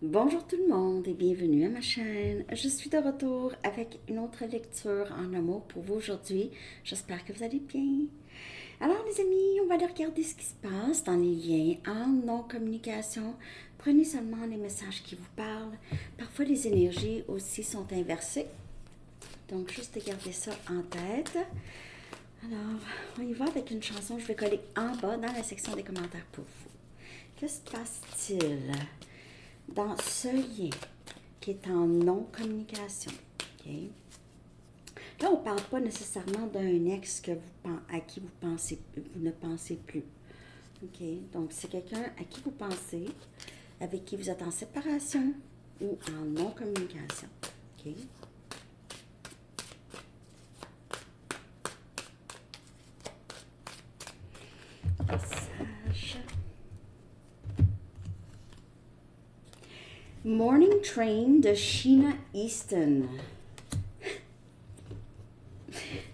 Bonjour tout le monde et bienvenue à ma chaîne. Je suis de retour avec une autre lecture en amour pour vous aujourd'hui. J'espère que vous allez bien. Alors les amis, on va aller regarder ce qui se passe dans les liens en non-communication. Prenez seulement les messages qui vous parlent. Parfois les énergies aussi sont inversées. Donc juste garder ça en tête. Alors, on y va avec une chanson. Je vais coller en bas dans la section des commentaires pour vous. Que se passe-t-il dans ce lien qui est en non-communication? Okay? Là, on ne parle pas nécessairement d'un ex à qui vous ne pensez plus. Okay? Donc, c'est quelqu'un à qui vous pensez, avec qui vous êtes en séparation ou en non-communication. Okay? Message. Morning Train de Sheena Easton.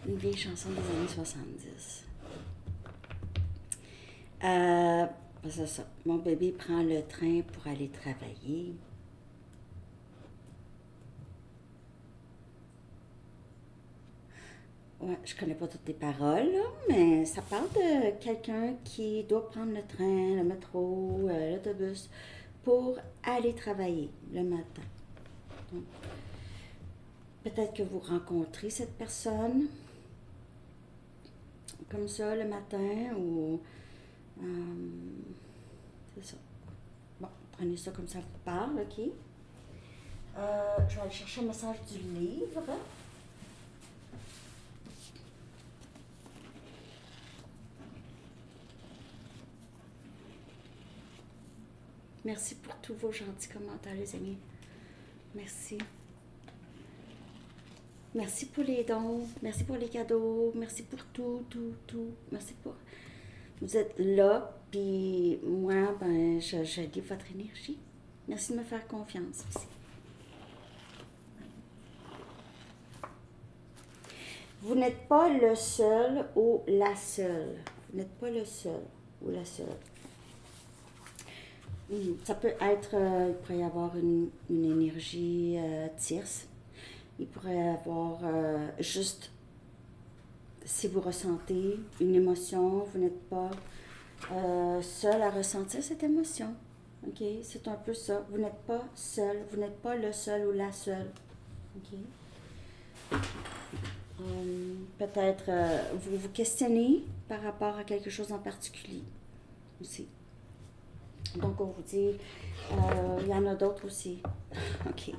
Une vieille chanson des années 70. C'est ça. Mon bébé prend le train pour aller travailler. Ouais, je connais pas toutes les paroles, là, mais ça parle de quelqu'un qui doit prendre le train, le métro, l'autobus pour aller travailler le matin. Donc, peut-être que vous rencontrez cette personne comme ça le matin ou c'est ça. Bon, prenez ça comme ça vous parle, ok? Je vais aller chercher le message du livre. Merci pour tous vos gentils commentaires, les amis. Merci. Merci pour les dons, merci pour les cadeaux, merci pour tout. Merci pour... Vous êtes là, puis moi, ben, je lis votre énergie. Merci de me faire confiance aussi. Vous n'êtes pas le seul ou la seule. Vous n'êtes pas le seul ou la seule. Ça peut être, il pourrait y avoir une énergie tierce. Il pourrait y avoir juste, si vous ressentez une émotion, vous n'êtes pas seul à ressentir cette émotion. OK? C'est un peu ça. Vous n'êtes pas seul. Vous n'êtes pas le seul ou la seule. OK? Peut-être vous vous questionnez par rapport à quelque chose en particulier aussi. Donc, on vous dit, il y en a d'autres aussi. OK.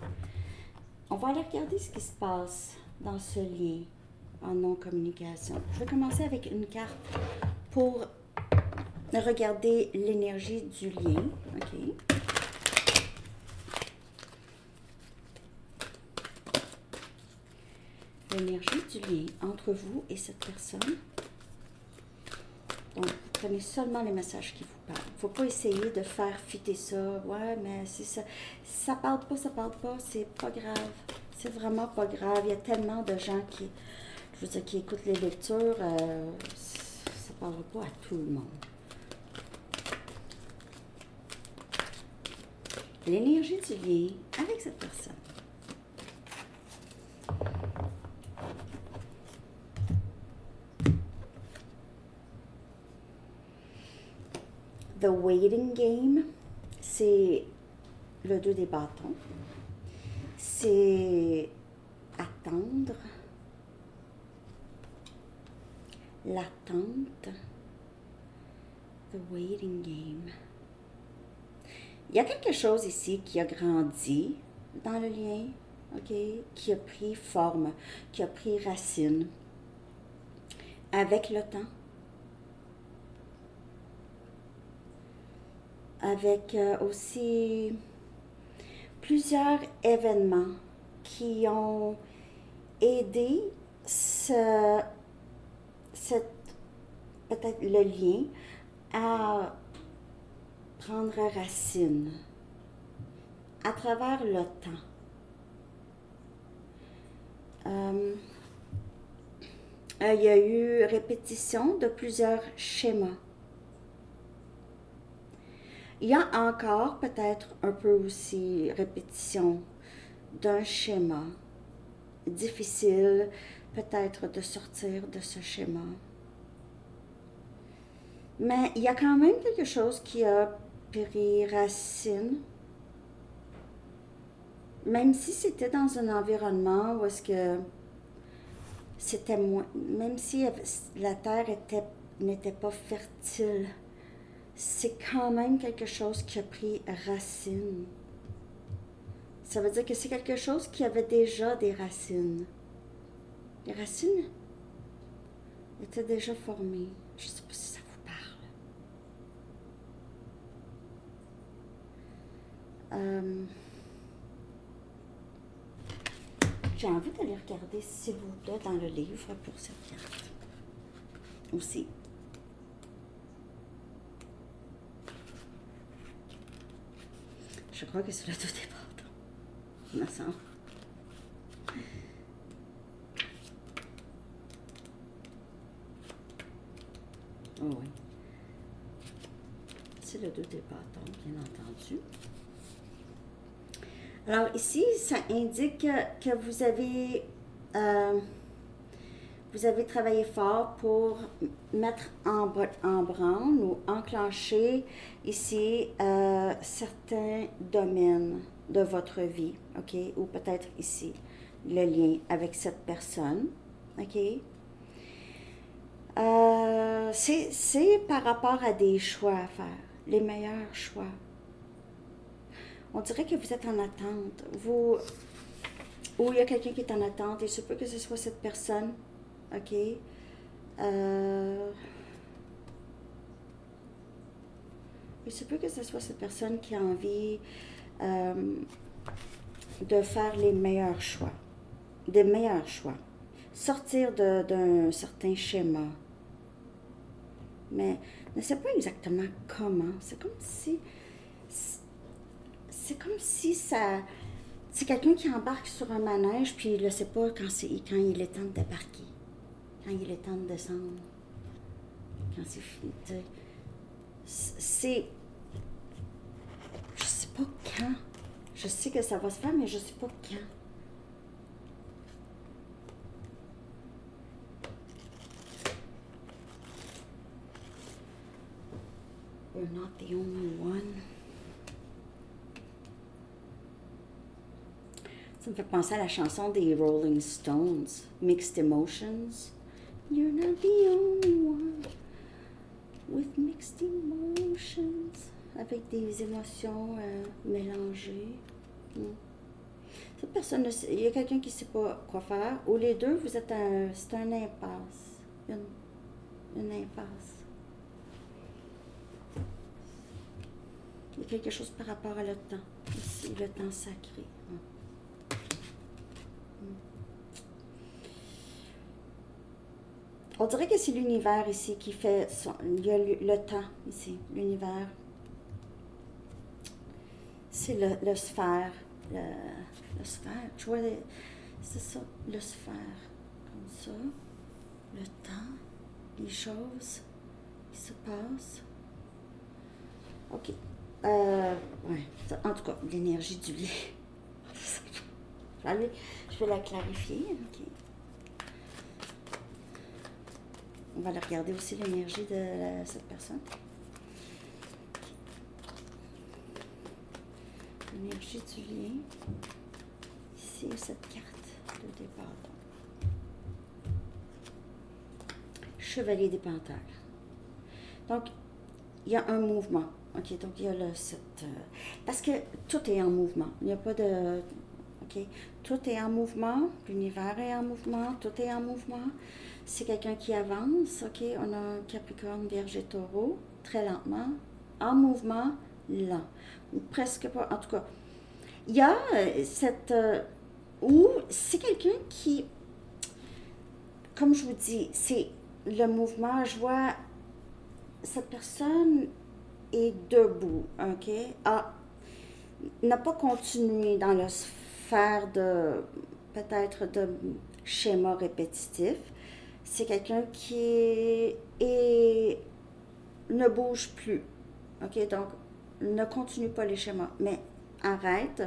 On va aller regarder ce qui se passe dans ce lien en non-communication. Je vais commencer avec une carte pour regarder l'énergie du lien. OK. L'énergie du lien entre vous et cette personne. Donc, vous prenez seulement les messages qui vous parlent. Il ne faut pas essayer de faire fitter ça. Ouais, mais c'est ça. Si ça parle pas, c'est pas grave. C'est vraiment pas grave. Il y a tellement de gens qui écoutent les lectures. Ça ne parlera pas à tout le monde. L'énergie du lien avec cette personne. The waiting game, c'est le 2 des bâtons. C'est attendre, l'attente, the waiting game. Il y a quelque chose ici qui a grandi dans le lien, ok, qui a pris forme, qui a pris racine avec le temps. Avec aussi plusieurs événements qui ont aidé peut-être le lien à prendre racine à travers le temps. Il y a eu répétition de plusieurs schémas. Il y a encore peut-être un peu aussi répétition d'un schéma difficile, peut-être de sortir de ce schéma. Mais il y a quand même quelque chose qui a pris racine, même si c'était dans un environnement où est-ce que c'était moins, même si la terre n'était pas fertile, c'est quand même quelque chose qui a pris racine. Ça veut dire que c'est quelque chose qui avait déjà des racines. Les racines étaient déjà formées. Je ne sais pas si ça vous parle. J'ai envie d'aller regarder, s'il vous plaît, dans le livre pour cette carte. Aussi. Je crois que c'est le tout départ. Il me semble. Oh oui. C'est le 2 des bâtons, bien entendu. Alors ici, ça indique que vous avez travaillé fort pour mettre en branle ou enclencher ici certains domaines de votre vie, ok? Ou peut-être ici, le lien avec cette personne, ok? C'est par rapport à des choix à faire, les meilleurs choix. On dirait que vous êtes en attente. Ou il y a quelqu'un qui est en attente, et il se peut que ce soit cette personne, ok? Il se peut que ce soit cette personne qui a envie de faire les meilleurs choix, des meilleurs choix, sortir d'un certain schéma. Mais ne sait pas exactement comment. C'est comme si ça... C'est quelqu'un qui embarque sur un manège, puis il ne sait pas quand il est temps de débarquer, quand il est temps de descendre, quand c'est fini. C'est... Je sais pas quand. Je sais que ça va se faire, mais je sais pas quand. You're not the only one. Ça me fait penser à la chanson des Rolling Stones, Mixed Emotions. You're not the only one with mixed emotions. Avec des émotions mélangées. Cette personne, il y a quelqu'un qui ne sait pas quoi faire. Ou les deux, c'est un impasse. Une impasse. Il y a quelque chose par rapport à le temps. Ici, le temps sacré. On dirait que c'est l'univers ici qui fait... il y a le temps ici, l'univers. C'est le sphère. Le sphère, tu vois, c'est ça, le sphère. Comme ça. Le temps, les choses qui se passent. OK. Ouais. En tout cas, l'énergie du lien. Je vais la clarifier. OK. On va aller regarder aussi l'énergie de cette personne. L'énergie du lien. Ici, cette carte de départ. Chevalier des Pentacles. Donc, il y a un mouvement. OK, donc il y a parce que tout est en mouvement. Il n'y a pas de... OK, tout est en mouvement. L'univers est en mouvement. Tout est en mouvement. C'est quelqu'un qui avance. OK, on a un Capricorne, Vierge et Taureau. Très lentement. En mouvement, lent. Ou presque pas. En tout cas, il y a cette... ou c'est quelqu'un qui... Comme je vous dis, c'est le mouvement. Je vois cette personne est debout, OK? N'a pas continué dans la sphère de, peut-être, de schéma répétitif. C'est quelqu'un qui ne bouge plus, OK? Donc, ne continue pas les schémas, mais arrête.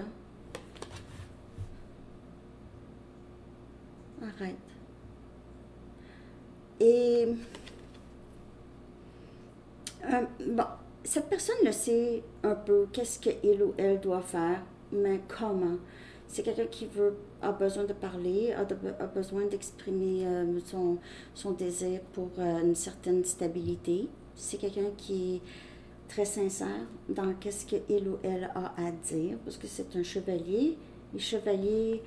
Arrête. Et bon, cette personne le sait un peu qu'est-ce qu'il ou elle doit faire, mais comment. C'est quelqu'un qui a besoin de parler, a besoin d'exprimer son désir pour une certaine stabilité. C'est quelqu'un qui est très sincère dans qu'est-ce qu'il ou elle a à dire, parce que c'est un chevalier. Les chevaliers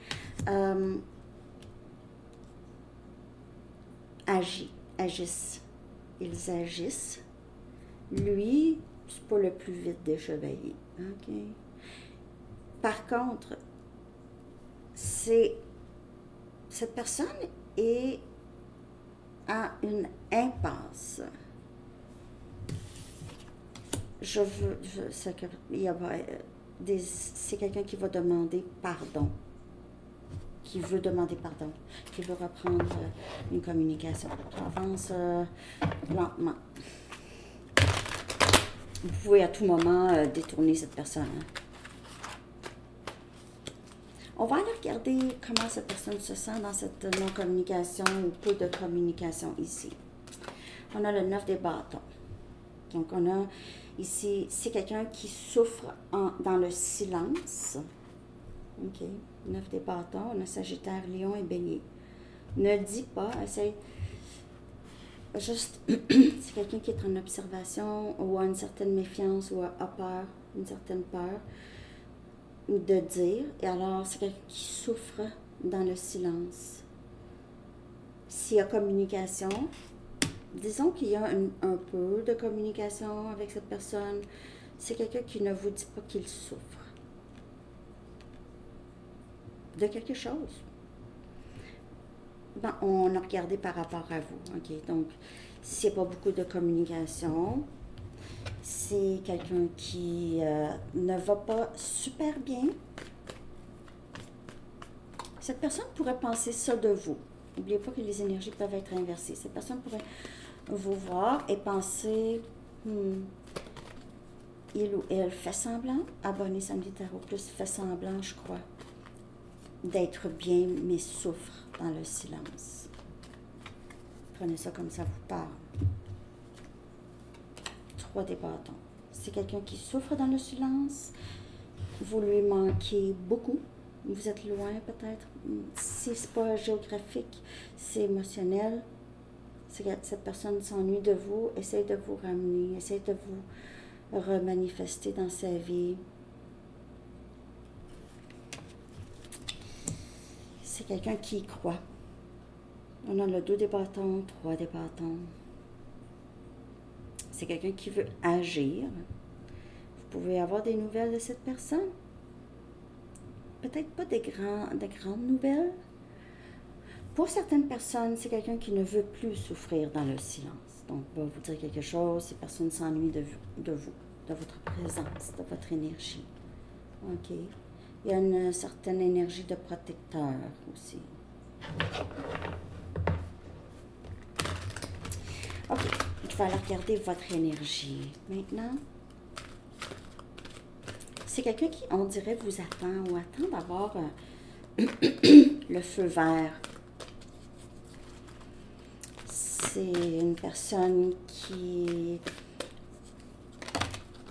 agissent. Ils agissent. Lui, c'est pas le plus vite des chevaliers. OK? Par contre, cette personne est à une impasse. C'est quelqu'un qui va demander pardon, qui veut demander pardon, qui veut reprendre une communication. Avance lentement. Vous pouvez à tout moment détourner cette personne. Hein. On va aller regarder comment cette personne se sent dans cette non-communication ou peu de communication ici. On a le 9 des bâtons. Donc, on a ici, c'est quelqu'un qui souffre dans le silence. OK. 9 des bâtons. On a Sagittaire, Lion et Bélier. Ne dis pas, essaye. Juste, c'est quelqu'un qui est en observation ou a une certaine méfiance ou a peur, une certaine peur de dire. Et alors, c'est quelqu'un qui souffre dans le silence. S'il y a communication, disons qu'il y a un peu de communication avec cette personne, c'est quelqu'un qui ne vous dit pas qu'il souffre de quelque chose. Ben, on a regardé par rapport à vous. OK? Donc, s'il n'y a pas beaucoup de communication, c'est quelqu'un qui ne va pas super bien. Cette personne pourrait penser ça de vous. N'oubliez pas que les énergies peuvent être inversées. Cette personne pourrait vous voir et penser, il ou elle fait semblant, abonné Samedi Tarot Plus fait semblant, je crois, d'être bien, mais souffre dans le silence. Prenez ça comme ça vous parle. 3 des bâtons. C'est quelqu'un qui souffre dans le silence. Vous lui manquez beaucoup. Vous êtes loin peut-être. Si ce n'est pas géographique, c'est émotionnel. Cette personne s'ennuie de vous. Essaye de vous ramener. Essaye de vous remanifester dans sa vie. C'est quelqu'un qui y croit. On a le 2 des bâtons, 3 des bâtons. C'est quelqu'un qui veut agir. Vous pouvez avoir des nouvelles de cette personne. Peut-être pas de grandes nouvelles. Pour certaines personnes, c'est quelqu'un qui ne veut plus souffrir dans le silence. Donc, va vous dire quelque chose, ces personnes s'ennuient de vous, de votre présence, de votre énergie. OK? Il y a une certaine énergie de protecteur aussi. OK. Je vais aller regarder votre énergie. Maintenant, c'est quelqu'un qui, on dirait, vous attend ou attend d'avoir le feu vert. C'est une personne qui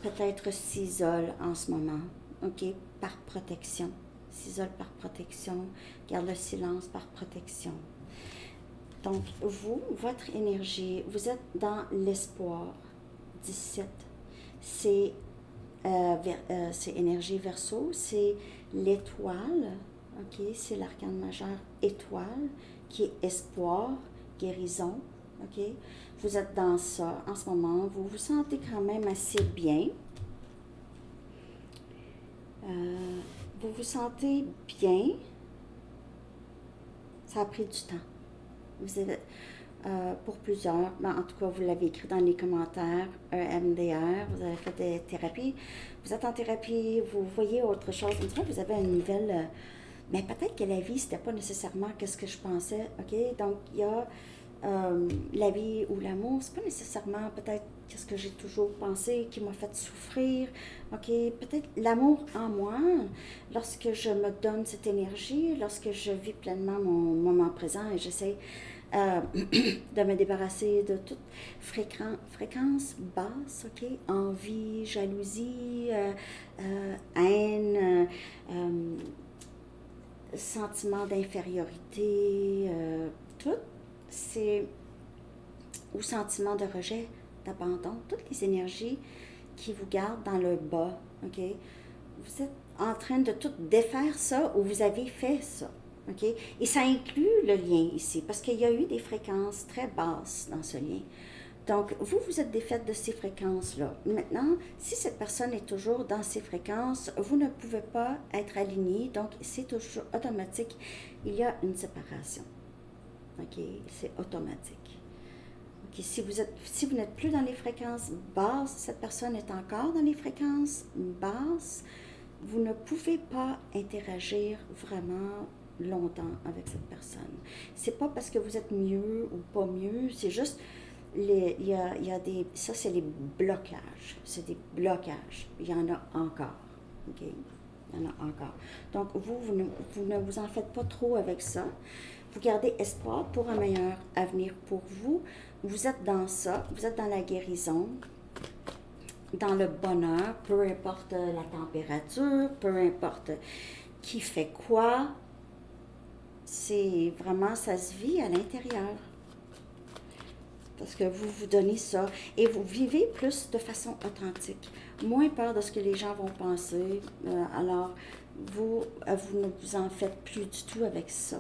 peut-être s'isole en ce moment. OK? Par protection. S'isole par protection. Garde le silence par protection. Donc, vous, votre énergie, vous êtes dans l'espoir. 17. C'est énergie Verseau, c'est l'étoile. OK? C'est l'arcane majeur étoile, qui est espoir, guérison. OK? Vous êtes dans ça en ce moment. Vous vous sentez quand même assez bien. Vous vous sentez bien. Ça a pris du temps. Vous êtes, pour plusieurs, ben, en tout cas, vous l'avez écrit dans les commentaires, EMDR, vous avez fait des thérapies. Vous êtes en thérapie, vous voyez autre chose. On dirait que vous avez une nouvelle... mais peut-être que la vie, c'était pas nécessairement ce que je pensais. OK? Donc, il y a la vie ou l'amour, c'est pas nécessairement peut-être qu'est-ce que j'ai toujours pensé qui m'a fait souffrir. OK, peut-être l'amour en moi, lorsque je me donne cette énergie, lorsque je vis pleinement mon moment présent et j'essaie de me débarrasser de toute fréquence basse, OK? Envie, jalousie, haine, sentiment d'infériorité, tout, c'est ou sentiment de rejet, d'abandon, toutes les énergies qui vous gardent dans le bas, OK? Vous êtes en train de tout défaire ça ou vous avez fait ça, OK? Et ça inclut le lien ici, parce qu'il y a eu des fréquences très basses dans ce lien. Donc, vous, vous êtes défaite de ces fréquences-là. Maintenant, si cette personne est toujours dans ces fréquences, vous ne pouvez pas être aligné, donc c'est toujours automatique. Il y a une séparation. OK? C'est automatique. Okay, si vous n'êtes plus dans les fréquences basses, cette personne est encore dans les fréquences basses, vous ne pouvez pas interagir vraiment longtemps avec cette personne. C'est pas parce que vous êtes mieux ou pas mieux, c'est juste il y a des, ça c'est les blocages, c'est des blocages. Il y en a encore, ok? Il y en a encore. Donc vous ne vous en faites pas trop avec ça. Vous gardez espoir pour un meilleur avenir pour vous. Vous êtes dans ça, vous êtes dans la guérison, dans le bonheur, peu importe la température, peu importe qui fait quoi. C'est vraiment, ça se vit à l'intérieur. Parce que vous vous donnez ça et vous vivez plus de façon authentique. Moins peur de ce que les gens vont penser. Alors, vous ne vous en faites plus du tout avec ça.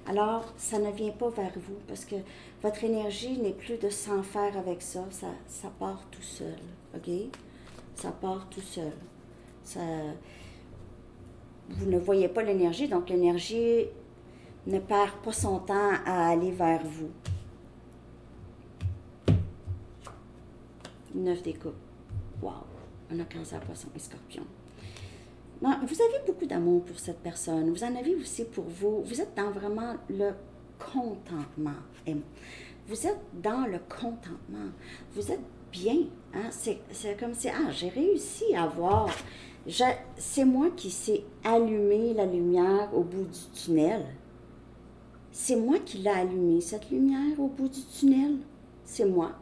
Alors, ça ne vient pas vers vous parce que votre énergie n'est plus de s'en faire avec ça. Ça part tout seul. OK? Ça part tout seul. Vous ne voyez pas l'énergie, donc l'énergie ne perd pas son temps à aller vers vous. 9 des coupes. Wow! On a Cancer, Poisson et Scorpion. Non, vous avez beaucoup d'amour pour cette personne. Vous en avez aussi pour vous. Vous êtes dans vraiment le contentement. Vous êtes dans le contentement. Vous êtes bien. Hein? C'est comme si, j'ai réussi à voir. C'est moi qui sais allumer la lumière au bout du tunnel. C'est moi qui l'ai allumée, cette lumière au bout du tunnel. C'est moi.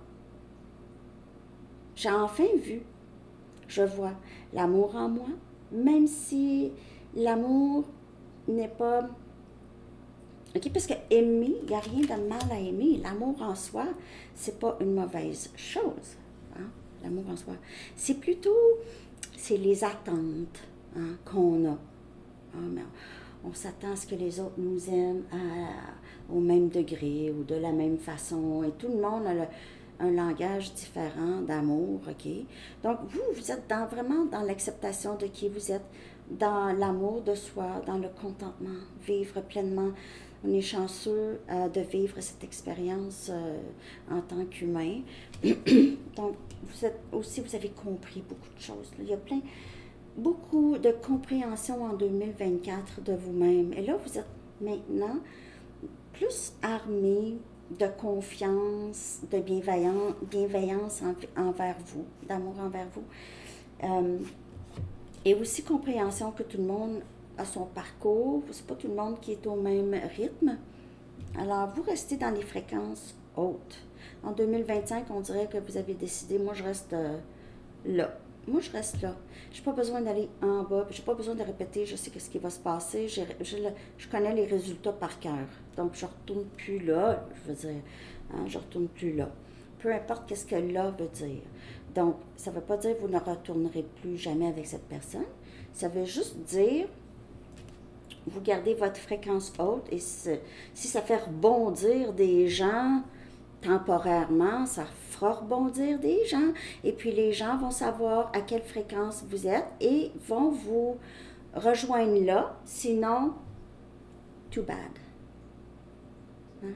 J'ai enfin vu, je vois l'amour en moi, même si l'amour n'est pas... OK, parce que aimer, il n'y a rien de mal à aimer. L'amour en soi, c'est pas une mauvaise chose, hein? L'amour en soi. C'est plutôt, c'est les attentes, hein, qu'on a. Hein, on s'attend à ce que les autres nous aiment au même degré ou de la même façon. Et tout le monde a un langage différent d'amour, OK? Donc, vous êtes vraiment dans l'acceptation de qui vous êtes, dans l'amour de soi, dans le contentement, vivre pleinement. On est chanceux de vivre cette expérience en tant qu'humain. Donc, vous avez compris beaucoup de choses. Il y a beaucoup de compréhension en 2024 de vous-même. Et là, vous êtes maintenant plus armé de confiance, de bienveillance envers vous, d'amour envers vous. Et aussi compréhension que tout le monde a son parcours, c'est pas tout le monde qui est au même rythme. Alors, vous restez dans les fréquences hautes. En 2025, on dirait que vous avez décidé, moi je reste là. Moi, je reste là. Je n'ai pas besoin d'aller en bas, je n'ai pas besoin de répéter, je sais ce qui va se passer, je connais les résultats par cœur. Donc, je ne retourne plus là, je veux dire, hein, je ne retourne plus là. Peu importe qu'est-ce que là veut dire. Donc, ça ne veut pas dire que vous ne retournerez plus jamais avec cette personne. Ça veut juste dire, vous gardez votre fréquence haute et si ça fait rebondir des gens temporairement, ça fera rebondir des gens. Et puis les gens vont savoir à quelle fréquence vous êtes et vont vous rejoindre là. Sinon, too bad. Hein?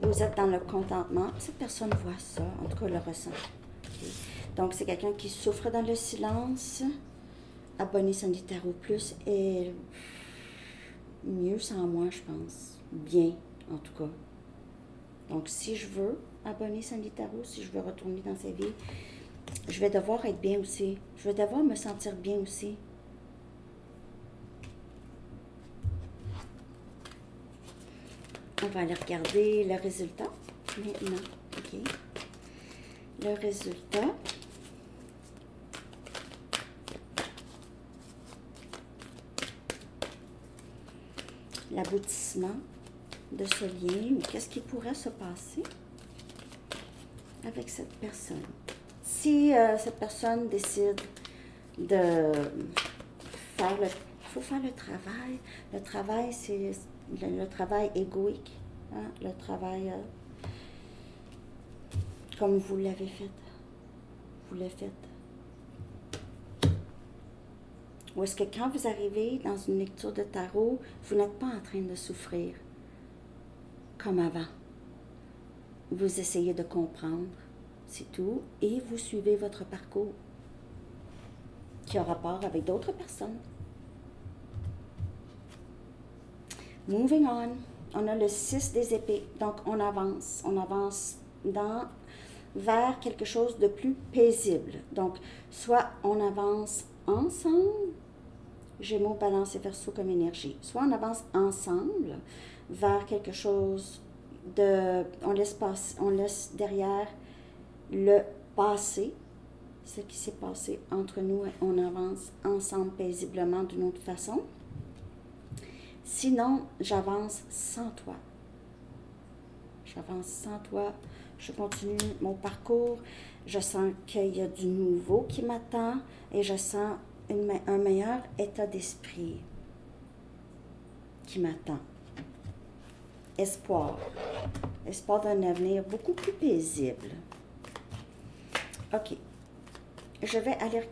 Vous êtes dans le contentement. Cette personne voit ça, en tout cas le ressent. Okay. Donc c'est quelqu'un qui souffre dans le silence. Abonné Sandy Tarot Plus et mieux sans moi, je pense. Bien. En tout cas. Donc, si je veux, abonné Sandy Tarot, si je veux retourner dans sa vie, je vais devoir être bien aussi. Je vais devoir me sentir bien aussi. On va aller regarder le résultat maintenant. OK. Le résultat. L'aboutissement de ce lien, ou qu'est-ce qui pourrait se passer avec cette personne. Si cette personne décide de faire le... Il faut faire le travail. Le travail, c'est le travail égoïque. Hein? Le travail comme vous l'avez fait. Vous le faites. Ou est-ce que quand vous arrivez dans une lecture de tarot, vous n'êtes pas en train de souffrir comme avant. Vous essayez de comprendre, c'est tout, et vous suivez votre parcours qui a rapport avec d'autres personnes. Moving on, on a le 6 des épées, donc on avance vers quelque chose de plus paisible. Donc, soit on avance ensemble, Gémeaux, Balance et Verseau comme énergie, soit on avance ensemble vers quelque chose de... On laisse derrière le passé, ce qui s'est passé entre nous, et on avance ensemble paisiblement d'une autre façon. Sinon, j'avance sans toi. J'avance sans toi. Je continue mon parcours. Je sens qu'il y a du nouveau qui m'attend et je sens un meilleur état d'esprit qui m'attend. Espoir. Espoir d'un avenir beaucoup plus paisible. OK. Je vais aller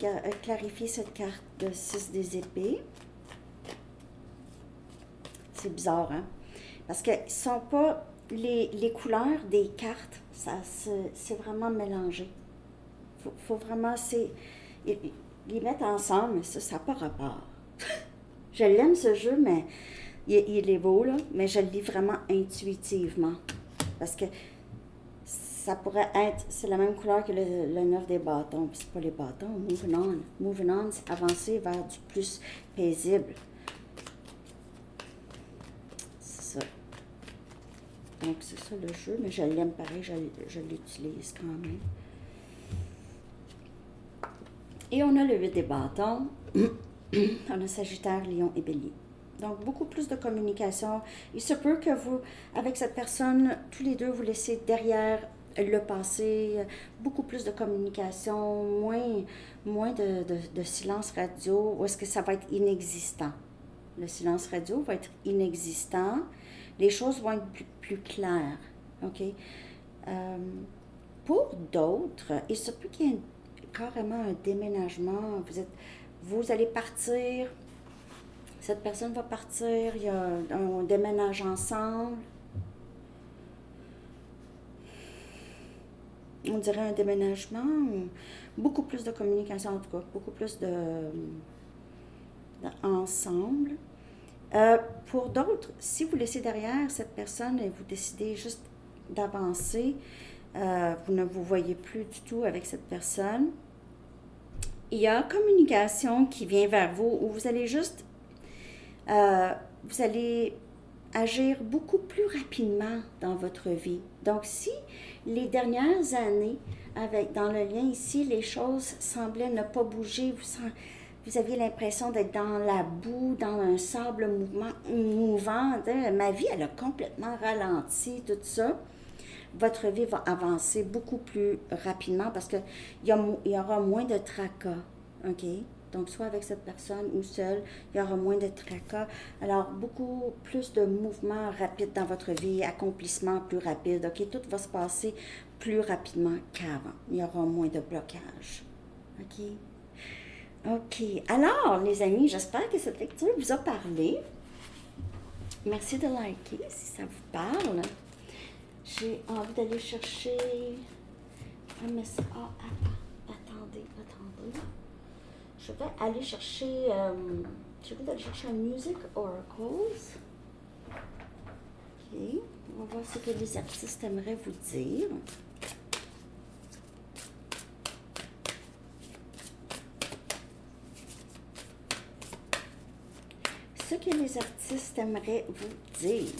clarifier cette carte de 6 des épées. C'est bizarre, hein? Parce que ce ne sont pas les couleurs des cartes, c'est vraiment mélangé. Faut vraiment les mettre ensemble, mais ça n'a pas rapport. Je l'aime ce jeu, mais il est beau, là, mais je le lis vraiment intuitivement. Parce que ça pourrait être, c'est la même couleur que le 9 des bâtons. C'est pas les bâtons, moving on. Moving on, c'est avancer vers du plus paisible. C'est ça. Donc, c'est ça le jeu, mais je l'aime pareil, je l'utilise quand même. Et on a le 8 des bâtons. On a Sagittaire, Lion et Bélier. Donc, beaucoup plus de communication. Il se peut que vous, avec cette personne, tous les deux, vous laissez derrière le passé, beaucoup plus de communication, moins de silence radio, ou est-ce que ça va être inexistant? Le silence radio va être inexistant. Les choses vont être plus claires. OK? Pour d'autres, il se peut qu'il y ait carrément un déménagement. Vous allez partir, cette personne va partir, on déménage ensemble. On dirait un déménagement, beaucoup plus de communication en tout cas, beaucoup plus ensemble. Pour d'autres, si vous laissez derrière cette personne et vous décidez juste d'avancer, vous ne vous voyez plus du tout avec cette personne, il y a communication qui vient vers vous où vous allez juste, vous allez agir beaucoup plus rapidement dans votre vie. Donc, si les dernières années, dans le lien ici, les choses semblaient ne pas bouger, vous aviez l'impression d'être dans la boue, dans un sable mouvant. Ma vie, elle a complètement ralenti, tout ça. Votre vie va avancer beaucoup plus rapidement parce qu'il y aura moins de tracas. OK? Donc, soit avec cette personne ou seule, il y aura moins de tracas. Alors, beaucoup plus de mouvements rapides dans votre vie, accomplissements plus rapides. OK? Tout va se passer plus rapidement qu'avant. Il y aura moins de blocages. OK? OK. Alors, les amis, j'espère que cette lecture vous a parlé. Merci de liker si ça vous parle. J'ai envie d'aller chercher un message. Ah, attendez. Je vais aller chercher, un Music Oracles. OK. On va voir ce que les artistes aimeraient vous dire. Ce que les artistes aimeraient vous dire.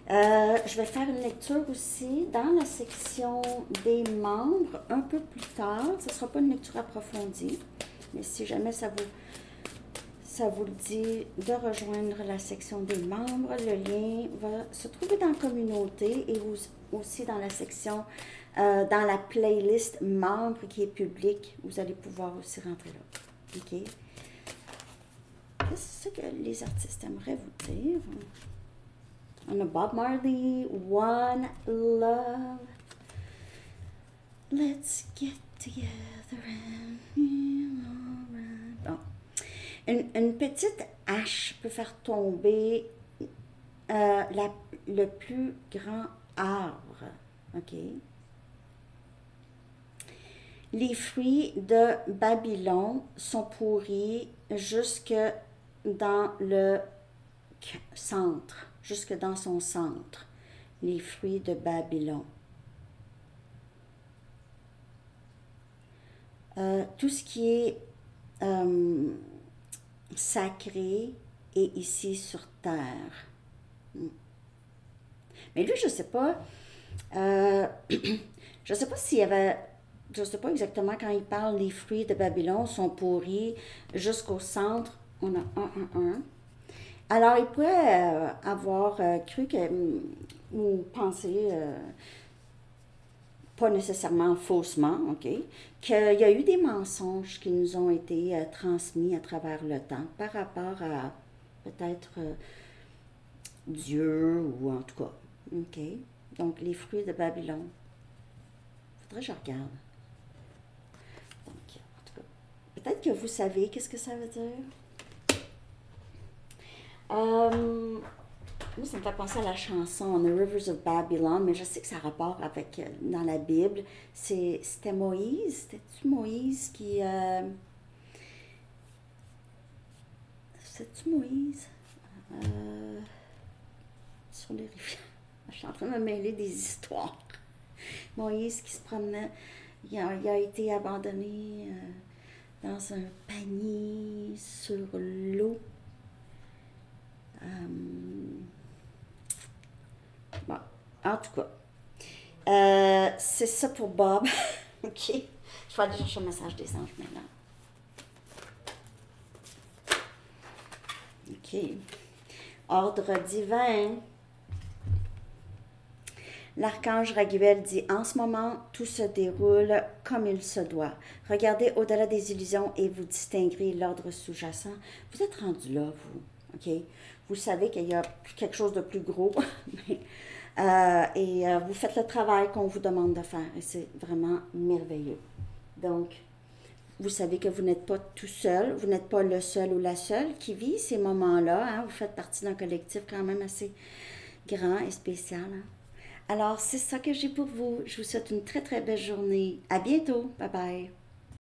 Je vais faire une lecture aussi dans la section des membres un peu plus tard. Ce ne sera pas une lecture approfondie, mais si jamais ça vous le dit de rejoindre la section des membres, le lien va se trouver dans la communauté et aussi dans la section, dans la playlist membres qui est publique. Vous allez pouvoir aussi rentrer là. OK? Qu'est-ce que les artistes aimeraient vous dire? On a Bob Marley, One Love. Let's get together and feel alright. Bon. Une petite hache peut faire tomber le plus grand arbre. OK? Les fruits de Babylone sont pourris jusque dans le centre, jusque dans son centre. Les fruits de Babylone. Tout ce qui est sacré est ici sur terre. Mais lui, je sais pas. Je sais pas s'il y avait. Je sais pas exactement quand il parle, les fruits de Babylone sont pourris jusqu'au centre. On a 1. Alors, il pourrait avoir cru que, ou pensé, pas nécessairement faussement, OK, qu'il y a eu des mensonges qui nous ont été transmis à travers le temps par rapport à peut-être Dieu ou en tout cas, OK. Donc, les fruits de Babylone. Faudrait que je regarde. Donc, en tout cas, peut-être que vous savez qu'est-ce que ça veut dire. Moi, ça me fait penser à la chanson The Rivers of Babylon, mais je sais que ça a rapport avec, dans la Bible, c'était Moïse, c'était-tu Moïse qui... c'était-tu Moïse? Sur les rivières. Je suis en train de me mêler des histoires. Moïse qui se promenait, il a été abandonné dans un panier sur l'eau. Bon, en tout cas, c'est ça pour Bob. OK. Je vais aller chercher le message des anges maintenant. OK. Ordre divin. L'archange Raguel dit, en ce moment, tout se déroule comme il se doit. Regardez au-delà des illusions et vous distinguerez l'ordre sous-jacent. Vous êtes rendu là, vous. OK? Vous savez qu'il y a quelque chose de plus gros. Et vous faites le travail qu'on vous demande de faire. Et c'est vraiment merveilleux. Donc, vous savez que vous n'êtes pas tout seul. Vous n'êtes pas le seul ou la seule qui vit ces moments-là. Hein? Vous faites partie d'un collectif quand même assez grand et spécial. Hein? Alors, c'est ça que j'ai pour vous. Je vous souhaite une très, très belle journée. À bientôt. Bye bye.